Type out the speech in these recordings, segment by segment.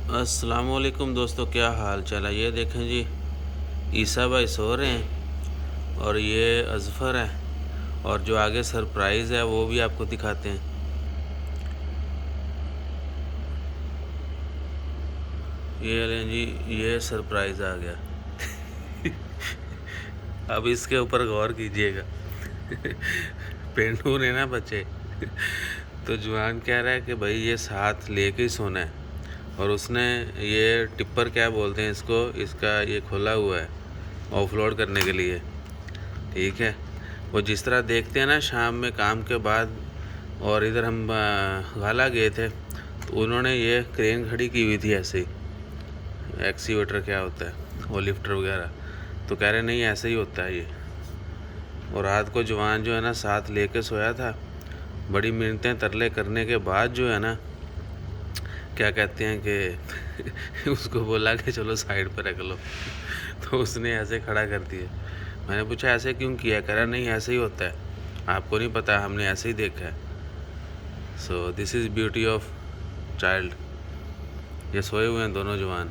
अस्सलामुअलैकुम दोस्तों, क्या हाल चाल है। ये देखें जी, ईसा भाई सो रहे हैं और ये अज़फ़र है, और जो आगे सरप्राइज़ है वो भी आपको दिखाते हैं। ये लें जी, ये सरप्राइज़ आ गया। अब इसके ऊपर गौर कीजिएगा। पेंडू ने ना बच्चे, तो जुआन कह रहा है कि भाई ये साथ लेके ही सोना है, और उसने ये टिप्पर क्या बोलते हैं इसको, इसका ये खोला हुआ है ऑफलोड करने के लिए। ठीक है, वो जिस तरह देखते हैं ना शाम में काम के बाद, और इधर हम गाला गए थे तो उन्होंने ये क्रेन खड़ी की हुई थी ऐसे ही, एक्सीवेटर क्या होता है वो, लिफ्टर वगैरह, तो कह रहे नहीं ऐसे ही होता है ये। और रात को जवान जो है ना साथ लेके सोया था, बड़ी मिन्नतें तरले करने के बाद जो है ना, क्या कहते हैं कि उसको बोला कि चलो साइड पर रख लो, तो उसने ऐसे खड़ा कर दिया। मैंने पूछा ऐसे क्यों किया, कह रहा नहीं ऐसे ही होता है, आपको नहीं पता, हमने ऐसे ही देखा है। So this is beauty of child. ये सोए हुए हैं दोनों जवान,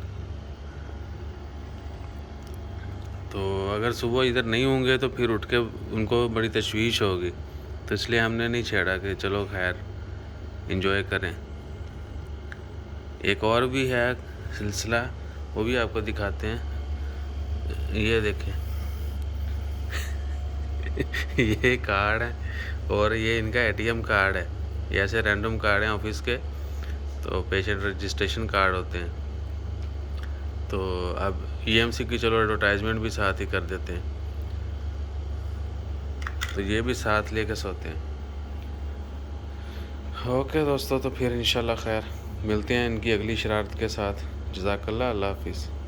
तो अगर सुबह इधर नहीं होंगे तो फिर उठ के उनको बड़ी तशवीश होगी, तो इसलिए हमने नहीं छेड़ा कि चलो खैर एंजॉय करें। एक और भी है सिलसिला, वो भी आपको दिखाते हैं। ये देखें। ये कार्ड है, और ये इनका एटीएम कार्ड है। ये ऐसे रैंडम कार्ड हैं ऑफिस के, तो पेशेंट रजिस्ट्रेशन कार्ड होते हैं। तो अब ईएमसी की चलो एडवर्टाइजमेंट भी साथ ही कर देते हैं, तो ये भी साथ लेके सोते हैं। ओके दोस्तों, तो फिर इंशाल्लाह खैर मिलते हैं इनकी अगली शरारत के साथ। जज़ाकल्लाह, अल्लाह हाफिज़।